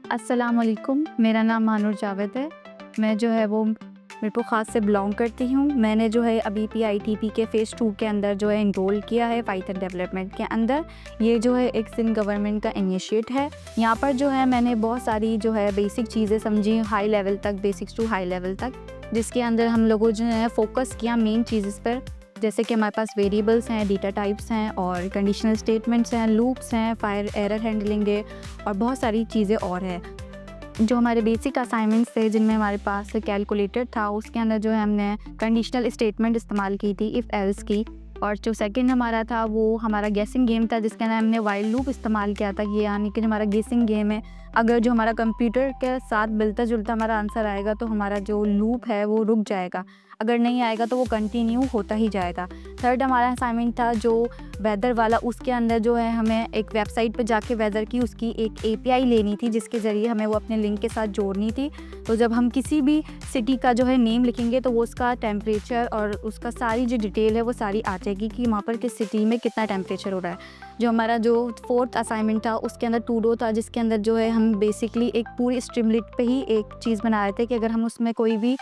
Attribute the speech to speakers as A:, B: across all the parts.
A: अस्सलाम वालेकुम, मेरा नाम मानुर जावेद है। मैं जो है वो मिरपुर ख़ास से बिलोंग करती हूँ। मैंने जो है अभी PITP के फ़ेज़ 2 के अंदर जो है एनरोल किया है पाइथन डेवलपमेंट के अंदर। ये जो है एक सिंध गवर्नमेंट का इनिशिएट है। यहाँ पर जो है मैंने बहुत सारी जो है बेसिक चीज़ें समझी हाई लेवल तक, बेसिक्स टू हाई लेवल तक, जिसके अंदर हम लोगों जो है फ़ोकस किया मेन चीज़ेस पर। जैसे कि हमारे पास वेरिएबल्स हैं, डेटा टाइप्स हैं और कंडीशनल स्टेटमेंट्स हैं, लूप्स हैं, फायर एरर हैंडलिंग है और बहुत सारी चीज़ें और हैं। जो हमारे बेसिक असाइनमेंट्स थे जिनमें हमारे पास कैलकुलेटर था, उसके अंदर जो है हमने कंडीशनल स्टेटमेंट इस्तेमाल की थी, इफ़ एल्स की। और जो सेकंड हमारा था वो हमारा गेसिंग गेम था, जिसके अंदर हमने व्हाइल लूप इस्तेमाल किया था। ये यानी कि जो हमारा गेसिंग गेम है, अगर जो हमारा कंप्यूटर के साथ मिलता जुलता हमारा आंसर आएगा तो हमारा जो लूप है वो रुक जाएगा, अगर नहीं आएगा तो वो कंटिन्यू होता ही जाएगा। थर्ड हमारा असाइनमेंट था जो वेदर वाला, उसके अंदर जो है हमें एक वेबसाइट पर जाके वेदर की उसकी एक API लेनी थी, जिसके ज़रिए हमें वो अपने लिंक के साथ जोड़नी थी। तो जब हम किसी भी सिटी का जो है नेम लिखेंगे तो वो उसका टेम्परेचर और उसका सारी जो डिटेल है वो सारी आ जाएगी कि वहाँ पर किस सिटी में कितना टेम्परेचर हो रहा है। जो हमारा जो फोर्थ असाइनमेंट था उसके अंदर टूडो था, जिसके अंदर जो है हम बेसिकली एक पूरी स्ट्रीमलीट पे ही एक चीज़ बना रहे थे कि अगर हम उसमें कोई भी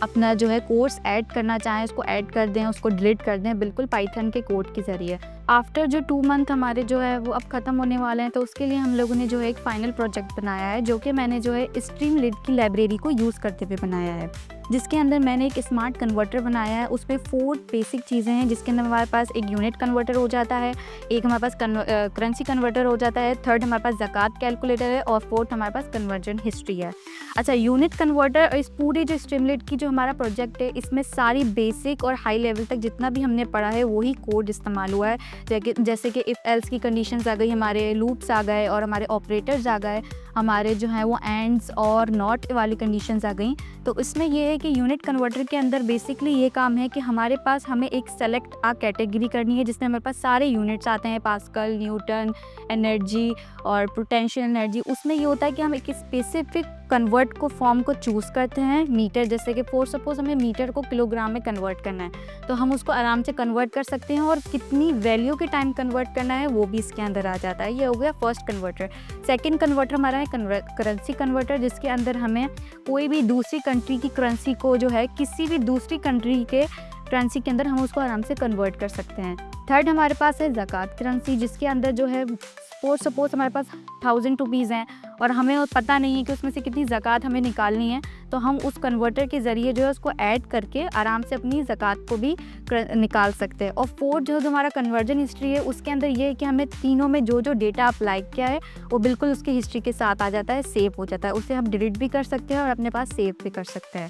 A: अपना जो है कोर्स ऐड करना चाहें, उसको ऐड कर दें, उसको डिलीट कर दें, बिल्कुल पाइथन के कोड के ज़रिए। आफ्टर जो 2 मंथ हमारे जो है वो अब ख़त्म होने वाले हैं, तो उसके लिए हम लोगों ने जो है एक फ़ाइनल प्रोजेक्ट बनाया है, जो कि मैंने जो है स्ट्रीमलीट की लाइब्रेरी को यूज़ करते हुए बनाया है, जिसके अंदर मैंने एक स्मार्ट कन्वर्टर बनाया है। उसमें 4 बेसिक चीज़ें हैं, जिसके अंदर हमारे पास एक यूनिट कन्वर्टर हो जाता है, एक हमारे पास करेंसी कन्वर्टर हो जाता है, थर्ड हमारे पास ज़कात कैलकुलेटर है और फोर्थ हमारे पास कन्वर्जन हिस्ट्री है। अच्छा, यूनिट कन्वर्टर इस पूरे जो स्ट्रीमलीट की जो हमारा प्रोजेक्ट है, इसमें सारी बेसिक और हाई लेवल तक जितना भी हमने पढ़ा है वही कोड इस्तेमाल हुआ है। जैसे कि इफ़ एल्स की कंडीशंस आ गई, हमारे लूप्स आ गए और हमारे ऑपरेटर्स आ गए, हमारे जो हैं वो एंड्स और नॉट वाली कंडीशंस आ गई। तो इसमें ये है कि यूनिट कन्वर्टर के अंदर बेसिकली ये काम है कि हमारे पास हमें एक सेलेक्ट कैटेगरी करनी है, जिसमें हमारे पास सारे यूनिट्स आते हैं, पास्कल, न्यूटन, एनर्जी और पोटेंशियल एनर्जी। उसमें ये होता है कि हम एक स्पेसिफिक कन्वर्ट को फॉर्म को चूज़ करते हैं। मीटर, जैसे कि फॉर सपोज हमें मीटर को किलोग्राम में कन्वर्ट करना है, तो हम उसको आराम से कन्वर्ट कर सकते हैं और कितनी वैल्यू के टाइम कन्वर्ट करना है वो भी इसके अंदर आ जाता है। ये हो गया फर्स्ट कन्वर्टर। सेकंड कन्वर्टर हमारा है करेंसी कन्वर्टर, जिसके अंदर हमें कोई भी दूसरी कंट्री की करेंसी को जो है किसी भी दूसरी कंट्री के करेंसी के अंदर हम उसको आराम से कन्वर्ट कर सकते हैं। थर्ड हमारे पास है ज़कात करेंसी, जिसके अंदर जो है फॉर सपोज हमारे पास 1000 रुपीज़ हैं और हमें पता नहीं है कि उसमें से कितनी ज़कात हमें निकालनी है, तो हम उस कन्वर्टर के ज़रिए जो है उसको ऐड करके आराम से अपनी ज़कात को भी निकाल सकते हैं। और फोर्थ जो हमारा कन्वर्जन हिस्ट्री है, उसके अंदर ये है कि हमें तीनों में जो जो डेटा अप्लाई किया है वो बिल्कुल उसकी हिस्ट्री के साथ आ जाता है, सेव हो जाता है। उसे हम डिलीट भी कर सकते हैं और अपने पास सेव भी कर सकते हैं।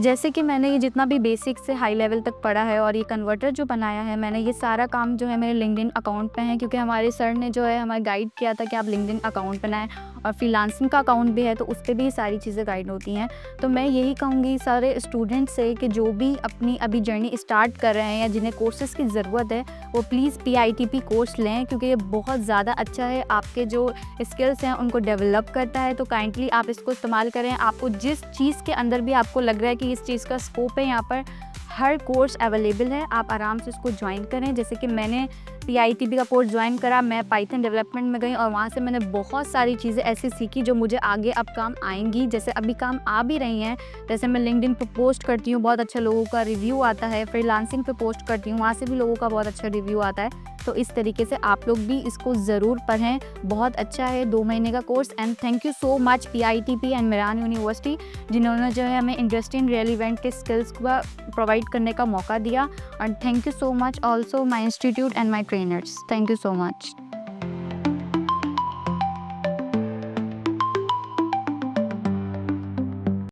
A: जैसे कि मैंने ये जितना भी बेसिक से हाई लेवल तक पढ़ा है और ये कन्वर्टर जो बनाया है मैंने, ये सारा काम जो है मेरे लिंक्डइन अकाउंट पे है, क्योंकि हमारे सर ने जो है हमें गाइड किया था कि आप लिंक्डइन अकाउंट बनाएं, और फ्रीलांसिंग का अकाउंट भी है तो उस पर भी ये सारी चीज़ें गाइड होती हैं। तो मैं यही कहूँगी सारे स्टूडेंट्स से कि जो भी अपनी अभी जर्नी स्टार्ट कर रहे हैं या जिन्हें कोर्सेज़ की ज़रूरत है, वो प्लीज़ PITP कोर्स लें, क्योंकि ये बहुत ज़्यादा अच्छा है, आपके जो स्किल्स हैं उनको डेवलप करता है। तो काइंडली आप इसको इस्तेमाल करें। आपको जिस चीज़ के अंदर भी आपको लग रहा है कि इस चीज़ का स्कोप है, यहाँ पर हर कोर्स अवेलेबल है, आप आराम से इसको ज्वाइन करें। जैसे कि मैंने PITP का कोर्स ज्वाइन करा, मैं पाइथन डेवलपमेंट में गई और वहाँ से मैंने बहुत सारी चीज़ें ऐसी सीखी जो मुझे आगे अब काम आएंगी, जैसे अभी काम आ भी रही हैं। जैसे मैं लिंक्डइन पे पोस्ट करती हूँ, बहुत अच्छा लोगों का रिव्यू आता है, फ्रीलांसिंग पे पोस्ट करती हूँ, वहाँ से भी लोगों का बहुत अच्छा रिव्यू आता है। तो इस तरीके से आप लोग भी इसको ज़रूर पढ़ें, बहुत अच्छा है 2 महीने का course. And thank you so much PITP and Mehran university, जिन्होंने जो है हमें इंडस्ट्री एंड रेलिवेंट के स्किल्स को प्रोवाइड करने का मौका दिया। And thank you so much also my institute and my trainers. Thank you so much.